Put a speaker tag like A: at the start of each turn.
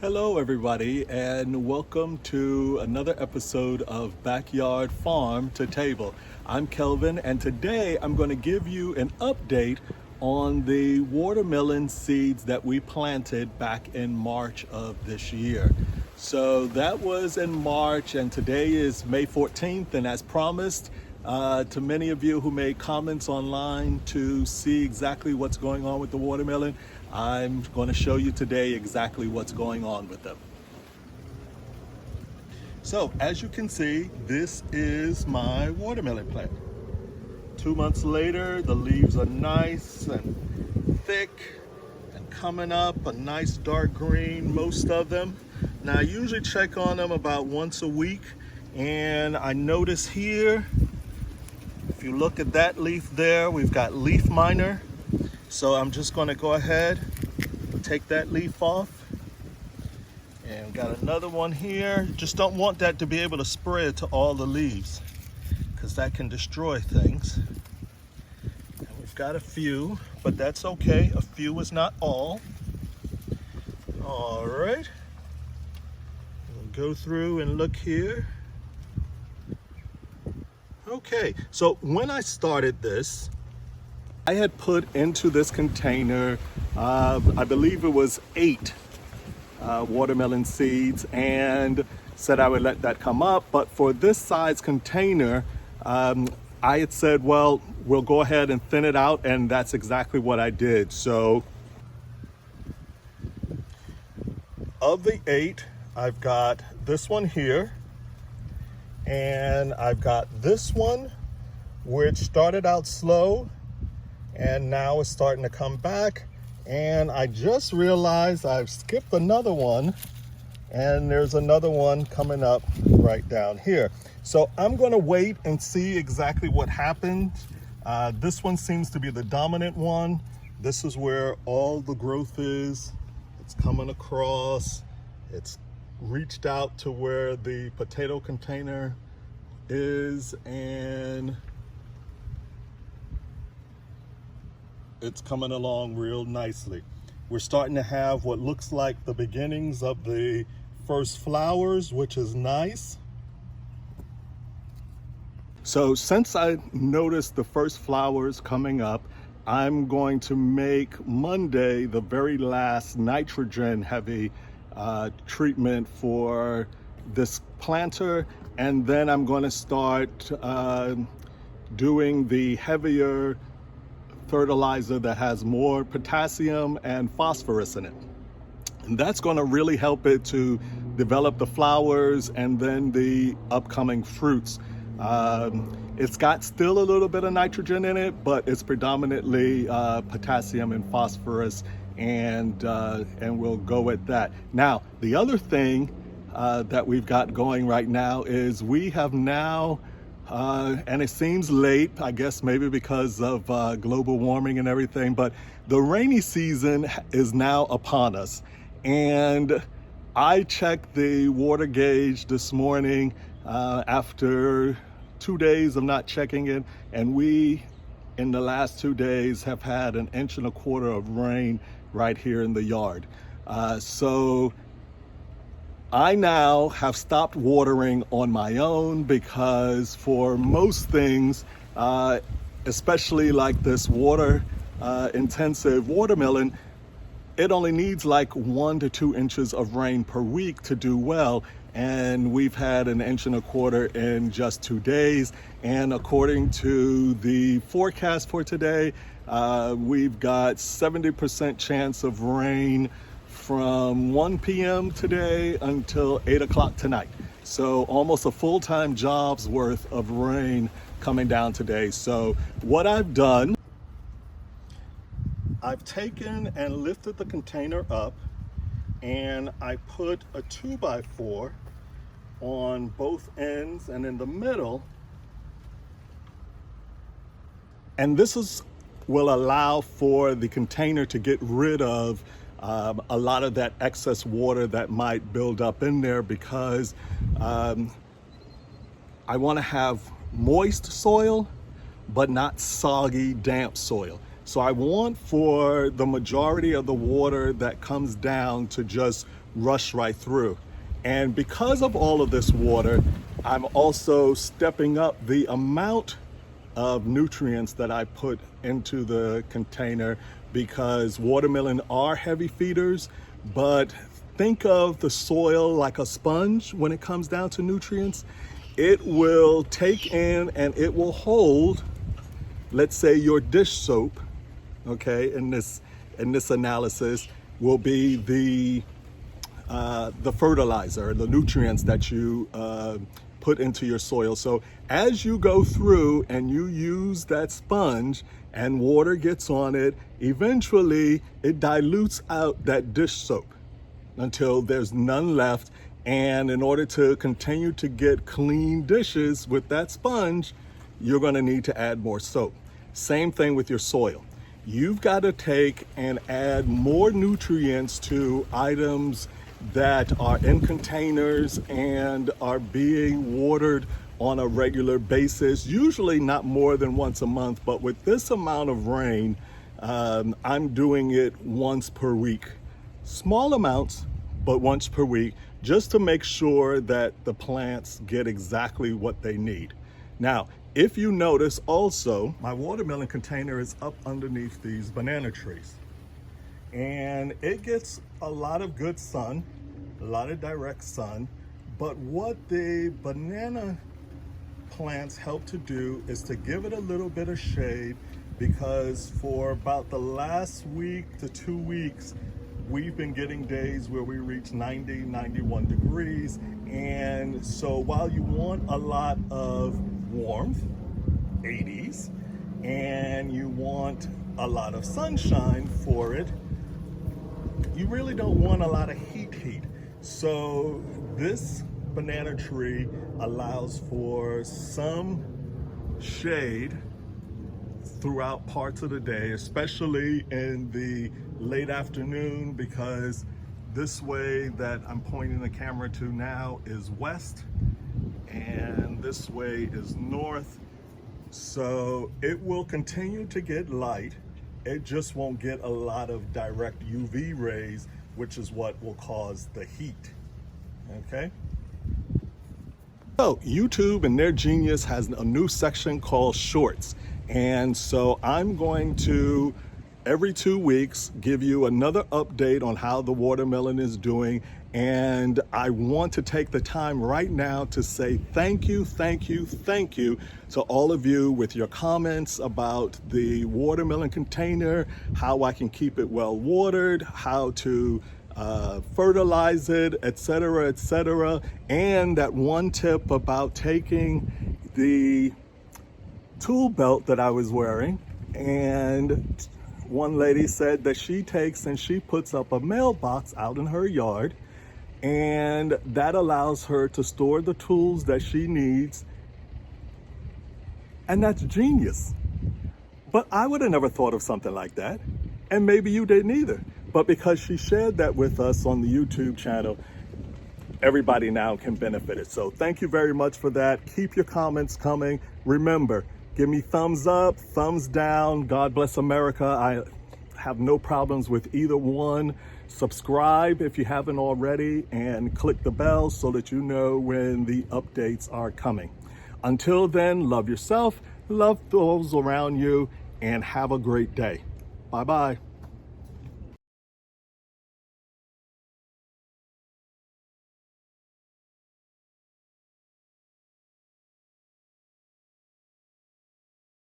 A: Hello, everybody, and welcome to another episode of Backyard Farm to Table. I'm Kelvin, and today I'm going to give you an update on the watermelon seeds that we planted back in March of this year. So that was in March, and today is May 14th, and as promised, to many of you who made comments online to see exactly what's going on with the watermelon, I'm going to show you today exactly what's going on with them. So as you can see, this is my watermelon plant. 2 months later, the leaves are nice and thick and coming up a nice dark green, most of them. Now I usually check on them about once a week, and I notice here, if you look at that leaf there, we've got leaf miner. So I'm just going to go ahead, take that leaf off, and we've got another one here. Just don't want that to be able to spread to all the leaves, because that can destroy things. And we've got a few, but that's okay. A few is not all. All right. We'll go through and look here. Okay, so when I started this, I had put into this container, I believe it was 8 watermelon seeds, and said I would let that come up. But for this size container, I had said, well, we'll go ahead and thin it out, and that's exactly what I did. So of the 8, I've got this one here, and I've got this one, which started out slow and now it's starting to come back. And I just realized I've skipped another one, and there's another one coming up right down here. So I'm going to wait and see exactly what happens. This one seems to be the dominant one. This is where all the growth is. It's coming across. It's reached out to where the potato container is, and it's coming along real nicely. We're starting to have what looks like the beginnings of the first flowers, which is nice. So since I noticed the first flowers coming up, I'm going to make Monday the very last nitrogen heavy treatment for this planter, and then I'm going to start doing the heavier fertilizer that has more potassium and phosphorus in it. And that's going to really help it to develop the flowers and then the upcoming fruits. It's got still a little bit of nitrogen in it, but it's predominantly potassium and phosphorus, and we'll go with that. Now, the other thing that we've got going right now is we have now, and it seems late, I guess maybe because of global warming and everything, but the rainy season is now upon us. And I checked the water gauge this morning after 2 days of not checking it, and we, in the last 2 days, have had 1.25 inches of rain right here in the yard. So I now have stopped watering on my own, because for most things, especially like this water intensive watermelon, it only needs like 1 to 2 inches of rain per week to do well. And we've had 1.25 inches in just 2 days. And according to the forecast for today, we've got 70% chance of rain from 1 p.m. today until 8 o'clock tonight. So almost a full-time job's worth of rain coming down today. So what I've done, I've taken and lifted the container up, and I put a 2x4 on both ends and in the middle. And this will allow for the container to get rid of a lot of that excess water that might build up in there, because I want to have moist soil but not soggy, damp soil. So I want for the majority of the water that comes down to just rush right through. And because of all of this water, I'm also stepping up the amount of nutrients that I put into the container, because watermelon are heavy feeders, but think of the soil like a sponge when it comes down to nutrients. It will take in and it will hold, let's say your dish soap, okay, in this analysis will be the fertilizer, the nutrients that you put into your soil. So as you go through and you use that sponge and water gets on it, eventually it dilutes out that dish soap until there's none left. And in order to continue to get clean dishes with that sponge, you're going to need to add more soap. Same thing with your soil. You've got to take and add more nutrients to items that are in containers and are being watered on a regular basis, usually not more than once a month. But with this amount of rain, I'm doing it once per week. Small amounts, but once per week, just to make sure that the plants get exactly what they need. Now, if you notice also, my watermelon container is up underneath these banana trees. And it gets a lot of good sun, a lot of direct sun, but what the banana plants help to do is to give it a little bit of shade, because for about the last week to 2 weeks, we've been getting days where we reach 90, 91 degrees. And so while you want a lot of warmth, 80s, and you want a lot of sunshine for it, you really don't want a lot of heat. So this banana tree allows for some shade throughout parts of the day, especially in the late afternoon, because this way that I'm pointing the camera to now is west and this way is north. So it will continue to get light. It just won't get a lot of direct UV rays, which is what will cause the heat, okay? So YouTube and their genius has a new section called Shorts. And so I'm going to, every 2 weeks, give you another update on how the watermelon is doing. And I want to take the time right now to say thank you to all of you with your comments about the watermelon container, how I can keep it well watered, how to fertilize it, etc. And that one tip about taking the tool belt that I was wearing, and one lady said that she takes and she puts up a mailbox out in her yard, and that allows her to store the tools that she needs. And that's genius. But I would have never thought of something like that, and maybe you didn't either. But because she shared that with us on the YouTube channel, everybody now can benefit it. So thank you very much for that. Keep your comments coming. Remember, give me thumbs up, thumbs down. God bless America. I have no problems with either one. Subscribe if you haven't already, and click the bell so that you know when the updates are coming. Until then, love yourself, love those around you, and have a great day. Bye-bye.